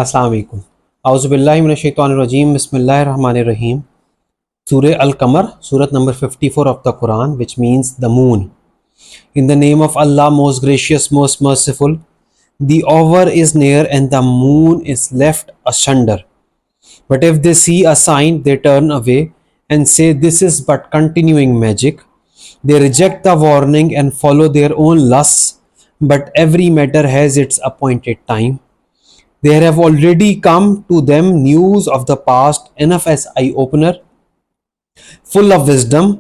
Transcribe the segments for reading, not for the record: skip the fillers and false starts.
अस्सलाम वालेकुम। औज़ुबिल्लाहि मिनश्शैतानिर्रजीम। बिस्मिल्लाहिर्रहमानिर्रहीम। Surah Al-Qamar, Surah number 54 of the Quran, which means the moon. In the name of Allah, most gracious, most merciful. The hour is near and the moon is left asunder. But if they see a sign, they turn away and say, "This is but continuing magic." They reject the warning and follow their own lusts, but every matter has its appointed time. There have already come to them news of the past, enough as eye-opener, full of wisdom,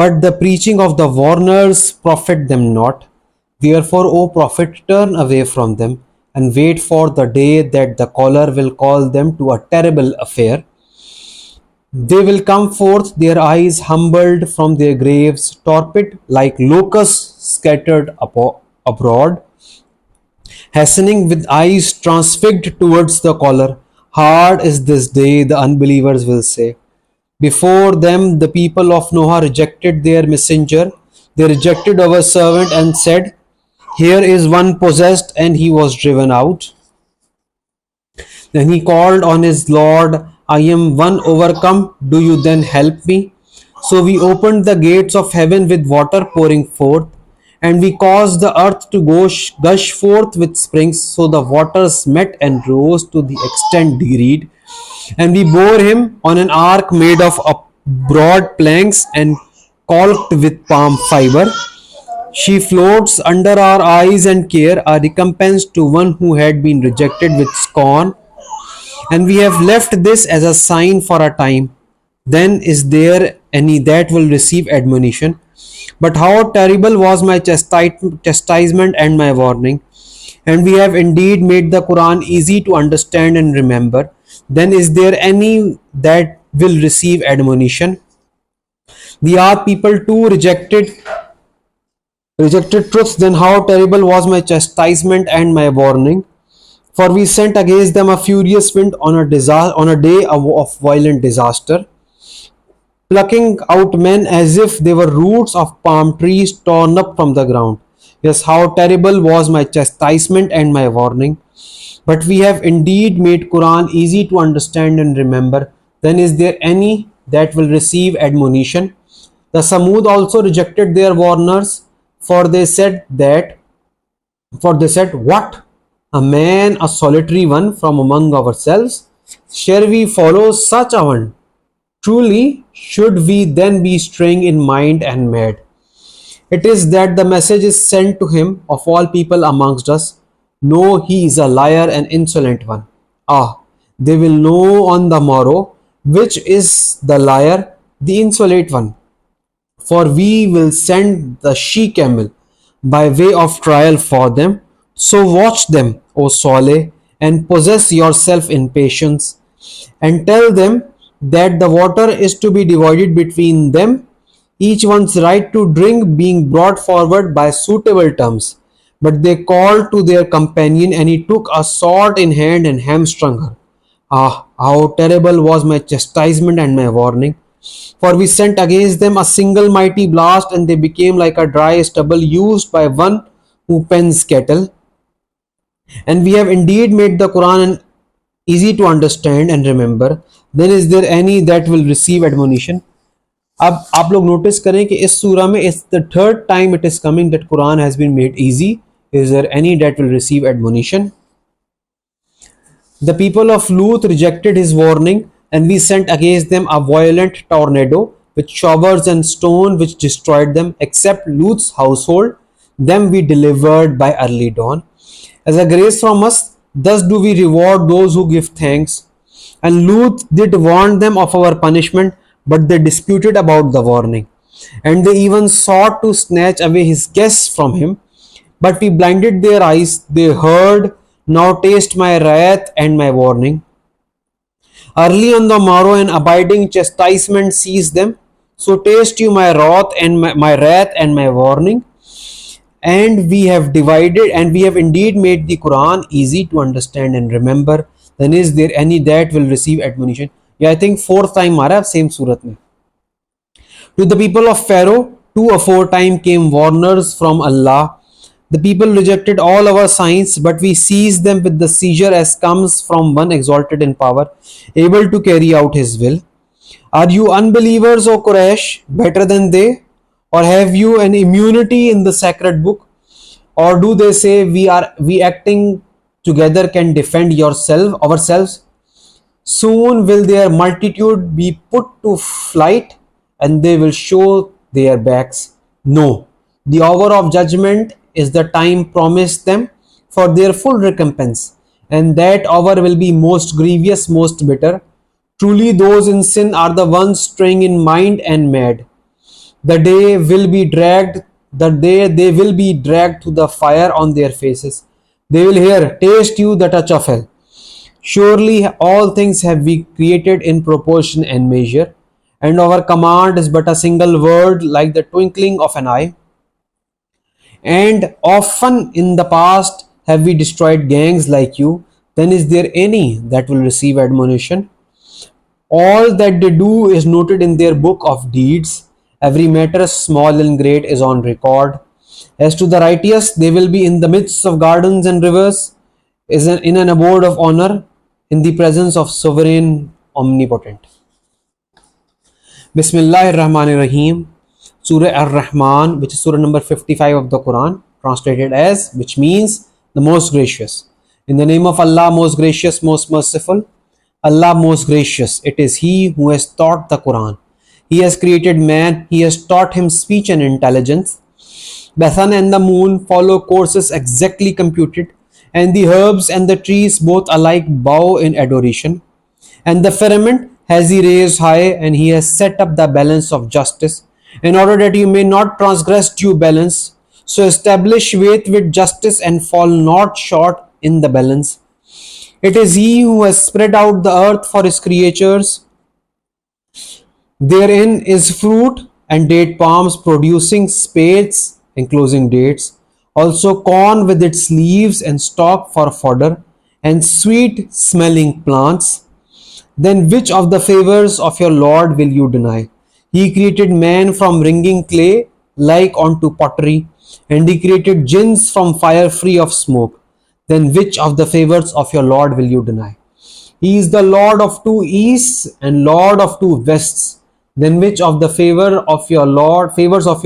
but the preaching of the warners profit them not. Therefore, O Prophet, turn away from them and wait for the day that the caller will call them to a terrible affair. They will come forth, their eyes humbled from their graves, torpid like locusts scattered abroad, hastening with eyes transfixed towards the caller. Hard is this day, the unbelievers will say. Before them, the people of Noah rejected their messenger. They rejected our servant and said, "Here is one possessed," and he was driven out. Then he called on his Lord, "I am one overcome. Do you then help me?" So we opened the gates of heaven with water pouring forth, and we caused the earth to gush forth with springs. So the waters met and rose to the extent decreed. And we bore him on an ark made of broad planks and caulked with palm fiber. She floats under our eyes and care, a recompense to one who had been rejected with scorn. And we have left this as a sign for a time. Then is there any that will receive admonition? But how terrible was my chastisement and my warning. And we have indeed made the Quran easy to understand and remember. Then is there any that will receive admonition? The Ad people too rejected truth. Then how terrible was my chastisement and my warning. For we sent against them a furious wind on a day of violent disaster, plucking out men as if they were roots of palm trees torn up from the ground. Yes, how terrible was my chastisement and my warning. But we have indeed made Quran easy to understand and remember. Then is there any that will receive admonition? The Samud also rejected their warners, for they said, "What? A man, a solitary one from among ourselves? Shall we follow such a one? Truly, should we then be straying in mind and mad? It is that the message is sent to him of all people amongst us. No, he is a liar and insolent one. Ah, they will know on the morrow which is the liar, the insolent one. For we will send the she-camel by way of trial for them. So watch them, O Saleh, and possess yourself in patience, and tell them that the water is to be divided between them, each one's right to drink being brought forward by suitable terms." But they called to their companion, and he took a sword in hand and hamstrung her. Ah, how terrible was my chastisement and my warning. For we sent against them a single mighty blast, and they became like a dry stubble used by one who pens cattle. And we have indeed made the Quran easy to understand and remember. Then is there any that will receive admonition? अब आप लोग notice करें कि इस सूरा में it's the third time it is coming that Quran has been made easy. Is there any that will receive admonition? The people of Lut rejected his warning, and we sent against them a violent tornado with showers and stone which destroyed them, except Lut's household. Them we delivered by early dawn. As a grace from us, thus do we reward those who give thanks. And Lut did warn them of our punishment, but they disputed about the warning. And they even sought to snatch away his guests from him. But we blinded their eyes, they heard, now taste my wrath and my warning. Early on the morrow an abiding chastisement seized them. So taste you my wrath and my warning. And we have indeed made the Quran easy to understand and remember. Then is there any that will receive admonition? Yeah, I think fourth time mara same surat mein. To the people of Pharaoh, 2 aforetime came warners from Allah. The people rejected all our signs, but we seized them with the seizure as comes from one exalted in power, able to carry out his will. Are you unbelievers, O Quraysh, better than they? Or have you an immunity in the sacred book? Or do they say we acting together can defend ourselves? Soon will their multitude be put to flight, and they will show their backs. No, the hour of judgment is the time promised them for their full recompense, and that hour will be most grievous, most bitter. Truly, those in sin are the ones straying in mind and mad. The day will be dragged, the day they will be dragged to the fire on their faces. They will hear, taste you the touch of hell. Surely all things have we created in proportion and measure, and our command is but a single word like the twinkling of an eye. And often in the past have we destroyed gangs like you, then is there any that will receive admonition? All that they do is noted in their book of deeds. Every matter, small and great, is on record. As to the righteous, they will be in the midst of gardens and rivers, in an abode of honor, in the presence of sovereign omnipotent. Bismillahir Rahmanir Rahim. Surah Ar-Rahman, which is Surah number 55 of the Quran, translated as, which means the most gracious. In the name of Allah, most gracious, most merciful. Allah most gracious, it is He who has taught the Quran. He has created man, He has taught him speech and intelligence. The sun and the moon follow courses exactly computed, and the herbs and the trees both alike bow in adoration. And the firmament has He raised high, and He has set up the balance of justice, in order that you may not transgress due balance. So establish weight with justice and fall not short in the balance. It is He who has spread out the earth for His creatures. Therein is fruit and date palms producing spades enclosing dates, also corn with its leaves and stalk for fodder, and sweet smelling plants. Then which of the favors of your Lord will you deny? He created man from wringing clay like unto pottery, and He created jinns from fire free of smoke. Then which of the favors of your Lord will you deny? He is the Lord of two easts and Lord of two wests. Then which of the favors of your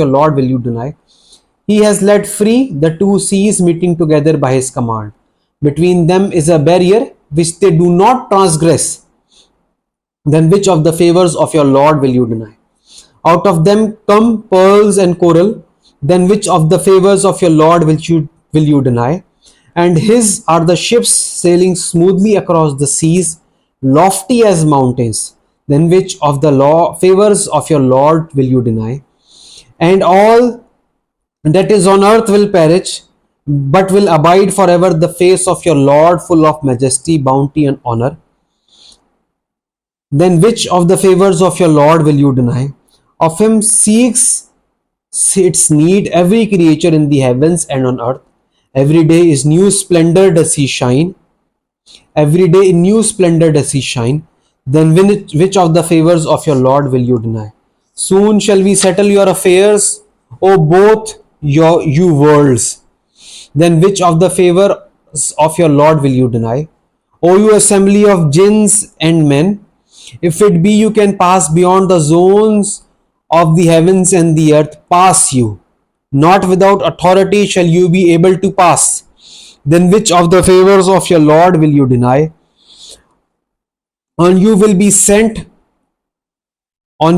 Lord will you deny? He has let free the two seas meeting together by His command. Between them is a barrier which they do not transgress. Then which of the favors of your Lord will you deny? Out of them come pearls and coral. Then which of the favors of your Lord will you deny? And His are the ships sailing smoothly across the seas, lofty as mountains. Then which of the favors of your Lord will you deny? And all that is on earth will perish, but will abide forever the face of your Lord, full of majesty, bounty, and honor. Then which of the favors of your Lord will you deny? Of Him seeks its need every creature in the heavens and on earth. Every day is new splendor does He shine. Every day in new splendor does He shine. Then which of the favors of your Lord will you deny? Soon shall we settle your affairs, O both you worlds. Then which of the favors of your Lord will you deny? O you assembly of jinns and men, if it be you can pass beyond the zones of the heavens and the earth, pass you. Not without authority shall you be able to pass. Then which of the favors of your Lord will you deny? On you will be sent, O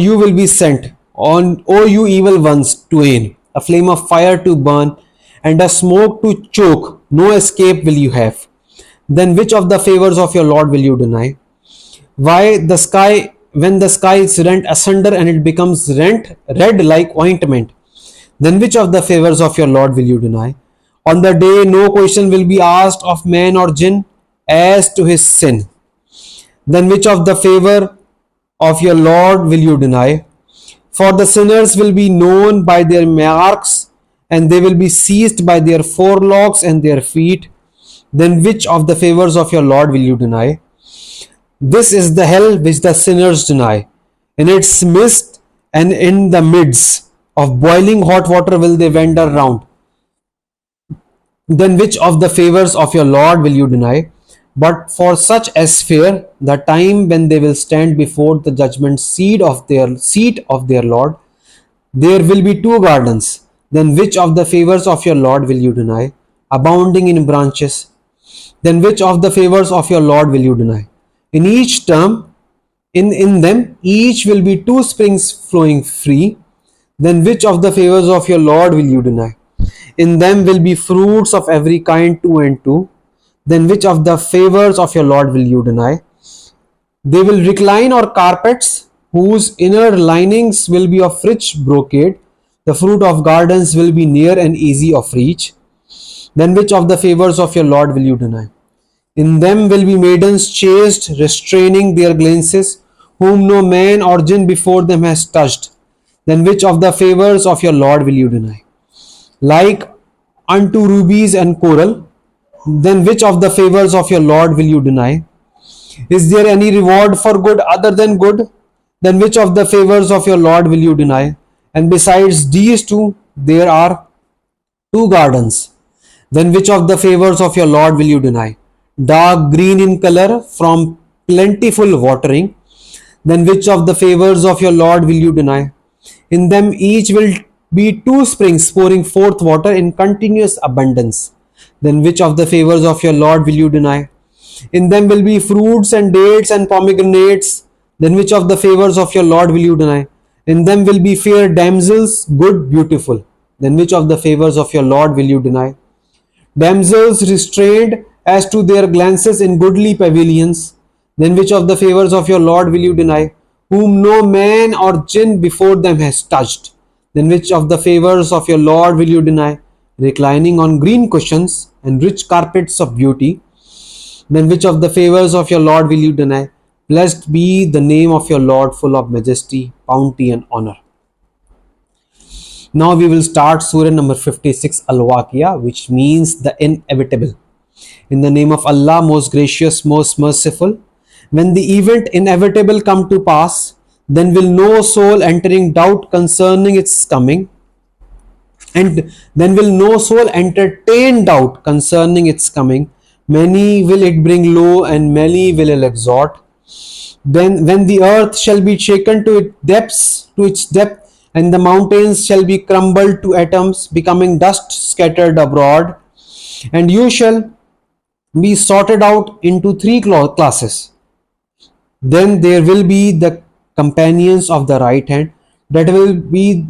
you evil ones, twain, a flame of fire to burn, and a smoke to choke. No escape will you have. Then which of the favors of your Lord will you deny? When the sky is rent asunder and it becomes red like ointment, then which of the favors of your Lord will you deny? On the day no question will be asked of man or jinn as to his sin. Then which of the favor of your Lord will you deny? For the sinners will be known by their marks, and they will be seized by their forelocks and their feet. Then which of the favors of your Lord will you deny? This is the hell which the sinners deny. In its midst and in the midst of boiling hot water will they wander round. Then which of the favors of your Lord will you deny? But for such as fear the time when they will stand before the judgment seat of their Lord, there will be two gardens. Then which of the favors of your Lord will you deny? Abounding in branches. Then which of the favors of your Lord will you deny? In each term, in them each will be two springs flowing free. Then which of the favors of your Lord will you deny? In them will be fruits of every kind, two and two. Then which of the favors of your Lord will you deny? They will recline on carpets whose inner linings will be of rich brocade. The fruit of gardens will be near and easy of reach. Then which of the favors of your Lord will you deny? In them will be maidens chaste, restraining their glances, whom no man or jinn before them has touched. Then which of the favors of your Lord will you deny? Like unto rubies and coral. Then which of the favors of your Lord will you deny? Is there any reward for good other than good? Then which of the favors of your Lord will you deny? And besides these two, there are two gardens. Then which of the favors of your Lord will you deny? Dark green in color from plentiful watering. Then which of the favors of your Lord will you deny? In them each will be two springs pouring forth water in continuous abundance. Then which of the favors of your Lord will you deny? In them will be fruits and dates and pomegranates. Then which of the favors of your Lord will you deny? In them will be fair damsels, good, beautiful. Then which of the favors of your Lord will you deny? Damsels restrained as to their glances in goodly pavilions. Then which of the favors of your Lord will you deny? Whom no man or jinn before them has touched. Then which of the favors of your Lord will you deny? Reclining on green cushions and rich carpets of beauty. Then which of the favors of your Lord will you deny? Blessed be the name of your Lord, full of majesty, bounty and honor. Now we will start Surah number 56, Al-Waqia, which means the inevitable. In the name of Allah, most gracious, most merciful. When the event inevitable come to pass, then will no soul entering doubt concerning its coming, and then will no soul entertain doubt concerning its coming. Many will it bring low, and many will it exhort. Then when the earth shall be shaken to its depth, and the mountains shall be crumbled to atoms, becoming dust scattered abroad, and you shall be sorted out into three classes. Then there will be the companions of the right hand. That will be,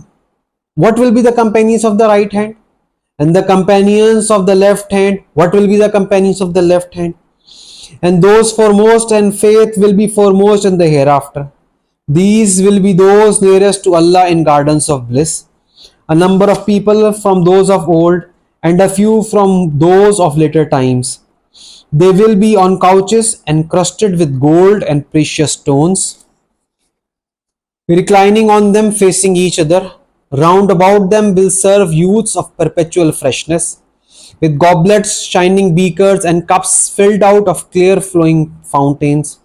what will be the companions of the right hand? And the companions of the left hand, what will be the companions of the left hand? And those foremost and faith will be foremost in the hereafter. These will be those nearest to Allah in gardens of bliss. A number of people from those of old, and a few from those of later times. They will be on couches encrusted with gold and precious stones, reclining on them facing each other. Round about them will serve youths of perpetual freshness, with goblets, shining beakers, and cups filled out of clear flowing fountains.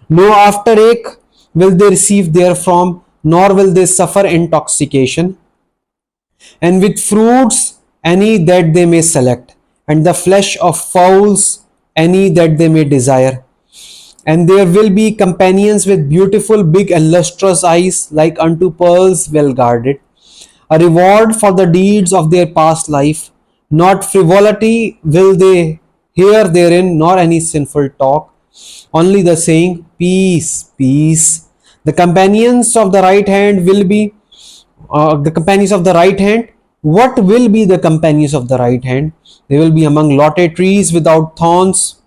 No afterache will they receive therefrom, nor will they suffer intoxication. And with fruits any that they may select, and the flesh of fowls any that they may desire. And there will be companions with beautiful, big and lustrous eyes, like unto pearls well guarded. A reward for the deeds of their past life. Not frivolity will they hear therein, nor any sinful talk. Only the saying, peace, peace. The companions of the right hand will be the companions of the right hand. What will be the companions of the right hand? They will be among lotte trees without thorns,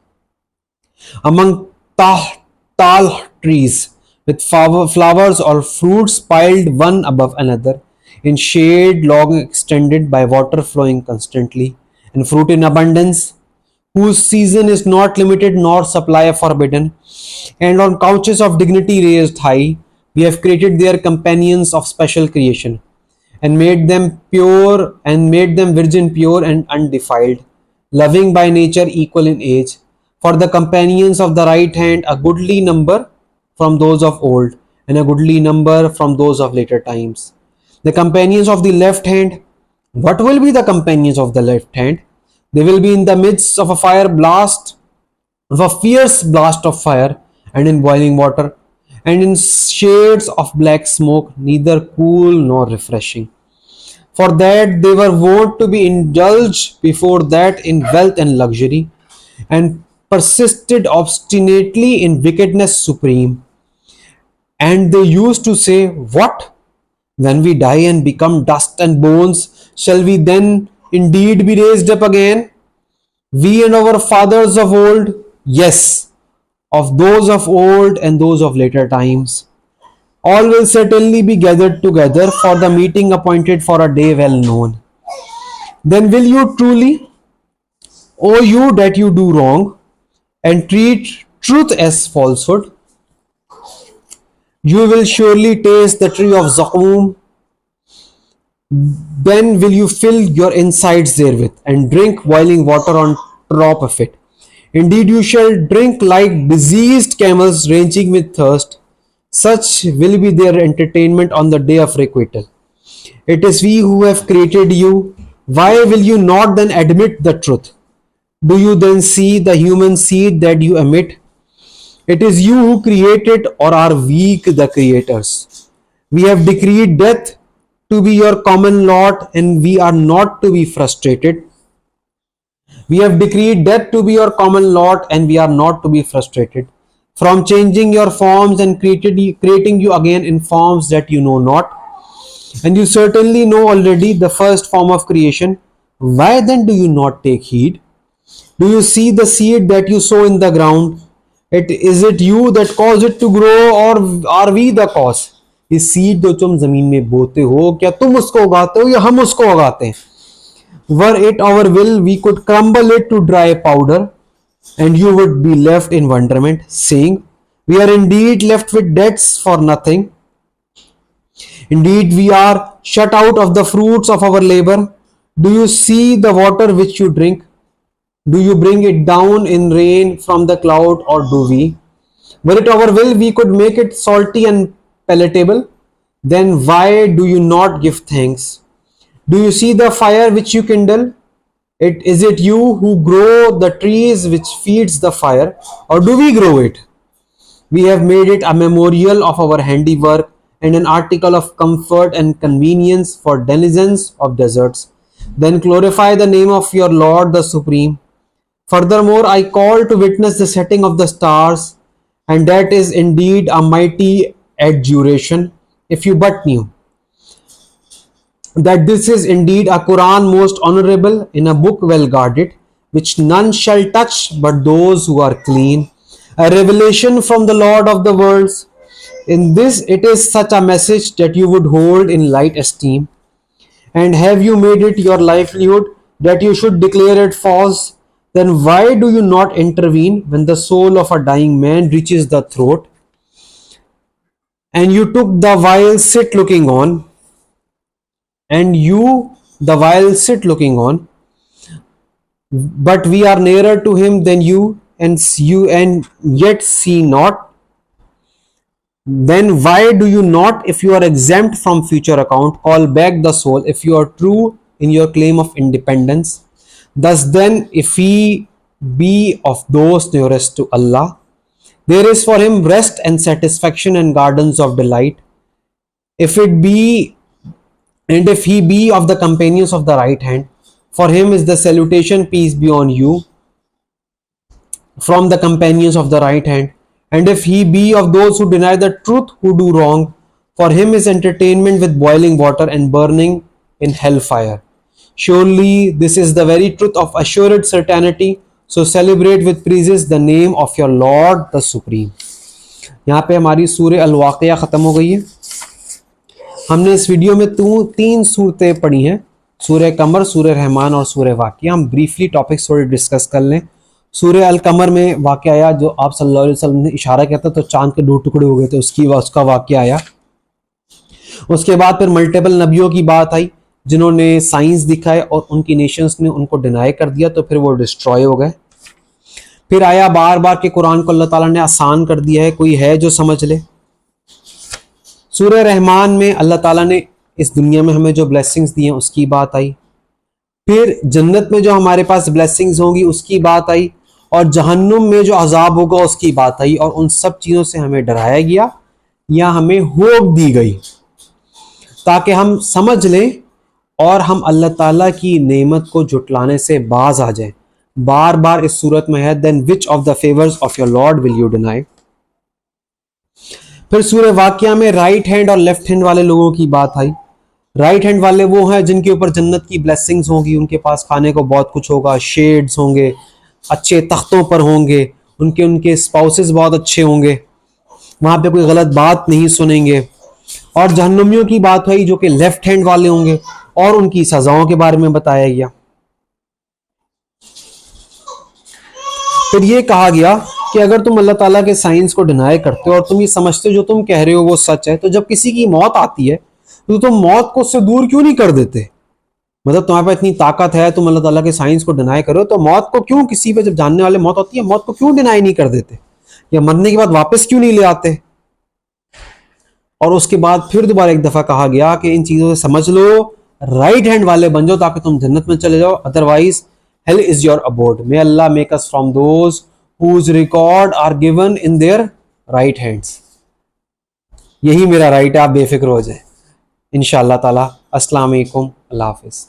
among tal trees with flowers or fruits piled one above another, in shade long extended by water flowing constantly, and fruit in abundance, whose season is not limited nor supply forbidden. And on couches of dignity raised high, we have created their companions of special creation, and made them virgin pure and undefiled, loving by nature, equal in age. For the companions of the right hand, a goodly number from those of old, and a goodly number from those of later times. The companions of the left hand, what will be the companions of the left hand? They will be in the midst of a fire blast, of a fierce blast of fire, and in boiling water, and in shades of black smoke, neither cool nor refreshing. For that they were wont to be indulged before that in wealth and luxury, and persisted obstinately in wickedness supreme. And they used to say, what? When we die and become dust and bones, shall we then indeed be raised up again? We and our fathers of old, yes, of those of old and those of later times, all will certainly be gathered together for the meeting appointed for a day well known. Then will you truly, O you that you do wrong, and treat truth as falsehood, you will surely taste the tree of Zakum. Then will you fill your insides therewith, and drink boiling water on top of it. Indeed, you shall drink like diseased camels raging with thirst. Such will be their entertainment on the day of requital. It is we who have created you. Why will you not then admit the truth? Do you then see the human seed that you emit? It is you who created, or are we the creators? We have decreed death to be your common lot, and we are not to be frustrated. We have decreed death to be your common lot, and we are not to be frustrated from changing your forms and creating you again in forms that you know not. And you certainly know already the first form of creation. Why then do you not take heed? Do you see the seed that you sow in the ground? Is it you that cause it to grow, or are we the cause? ये seed जो तुम जमीन में बोते हो, क्या तुम उसको उगाते हो या हम उसको उगाते हैं? Were it our will, we could crumble it to dry powder, and you would be left in wonderment, saying, we are indeed left with debts for nothing. Indeed, we are shut out of the fruits of our labor. Do you see the water which you drink? Do you bring it down in rain from the cloud, or do we? Were it our will, we could make it salty and palatable. Then why do you not give thanks? Do you see the fire which you kindle? Is it you who grow the trees which feeds the fire, or do we grow it? We have made it a memorial of our handiwork, and an article of comfort and convenience for denizens of deserts. Then glorify the name of your Lord the Supreme. Furthermore, I call to witness the setting of the stars, and that is indeed a mighty adjuration, if you but knew that this is indeed a Quran most honorable, in a book well guarded, which none shall touch but those who are clean, a revelation from the Lord of the worlds. In this it is such a message that you would hold in light esteem. And have you made it your livelihood that you should declare it false? Then why do you not intervene when the soul of a dying man reaches the throat? And you took the while sit looking on, but we are nearer to him than you and yet see not. Then why do you not, if you are exempt from future account, call back the soul if you are true in your claim of independence? Thus then, if he be of those nearest to Allah, there is for him rest and satisfaction and gardens of delight. If he be of the companions of the right hand, for him is the salutation, peace be on you, from the companions of the right hand. And if he be of those who deny the truth, who do wrong, for him is entertainment with boiling water and burning in hellfire. Surely this is the very truth of assured certainty. So celebrate with praises the name of your Lord the Supreme. यहाँ पे हमारी सूरह अल-वाक़िया ख़त्म हो गई है। हमने इस वीडियो में तीन सूरतें पढ़ी हैं, सूरह कमर, सूरह रहमान और सूरह वाक़िया। हम ब्रीफली टॉपिक्स थोड़े डिस्कस कर लें। सूरह अल-कमर में वाक़या आया, जो आप सल्लल्लाहु अलैहि वसल्लम ने इशारा किया था, तो चांद के 2 टुकड़े हो गए थे, उसका वाक़या आया। उसके बाद फिर मल्टीपल नबियों की बात आई जिन्होंने साइंस दिखाए और उनकी नेशंस ने उनको डिनाई कर दिया, तो फिर वो डिस्ट्रॉय हो गए। फिर आया बार बार के कुरान को अल्लाह ताला ने आसान कर दिया है, कोई है जो समझ ले। सूरह रहमान में अल्लाह ताला ने इस दुनिया में हमें जो ब्लेसिंग्स दी हैं उसकी बात आई। پھر جنت میں جو ہمارے پاس بلیسنگز ہوں گی اس کی بات آئی، اور جہنم میں جو عذاب ہوگا اس کی بات آئی، اور ان سب چیزوں سے ہمیں ڈرایا گیا یا ہمیں ہوپ دی گئی تاکہ ہم سمجھ لیں اور ہم اللہ تعالیٰ کی نعمت کو جھٹلانے سے باز آ جائیں۔ بار بار اس صورت میں ہے then which of the favors of your Lord will you deny۔ پھر سورہ واقعہ میں رائٹ ہینڈ اور لیفٹ ہینڈ والے لوگوں کی بات آئی۔ رائٹ ہینڈ والے وہ ہیں جن کے اوپر جنت کی بلیسنگز ہوں گی، ان کے پاس کھانے کو بہت کچھ ہوگا، شیڈز ہوں گے، اچھے تختوں پر ہوں گے، ان کے اسپاؤسز بہت اچھے ہوں گے، وہاں پہ کوئی غلط بات نہیں سنیں گے۔ اور جہنمیوں کی بات ہوئی جو کہ لیفٹ ہینڈ والے ہوں گے، اور ان کی سزاؤں کے بارے میں بتایا گیا۔ پھر یہ کہا گیا کہ اگر تم اللہ تعالیٰ کے سائنس کو ڈینائی کرتے ہو اور تم یہ سمجھتے ہو جو تم کہہ رہے ہو وہ سچ ہے، تو جب کسی کی موت آتی ہے تو تم موت کو اس سے دور کیوں نہیں کر دیتے؟ مطلب تمہارے پاس اتنی طاقت ہے، تم اللہ تعالیٰ کے سائنس کو ڈینائی کرو، تو موت کو کیوں، کسی پہ جب جاننے والے موت ہوتی ہے موت کو کیوں ڈینائی نہیں کر دیتے، یا مرنے کے بعد واپس کیوں نہیں لے آتے؟ اور اس کے بعد پھر دوبارہ ایک دفعہ کہا گیا کہ ان چیزوں سے سمجھ لو، رائٹ ہینڈ والے بن جاؤ تاکہ تم جنت میں چلے جاؤ، otherwise hell is your abode۔ may Allah make us from those whose record are given in their right hands۔ یہی میرا رائٹ ہے، آپ بے فکر ہو جائیں انشاءاللہ تعالی۔ السلام علیکم، اللہ حافظ۔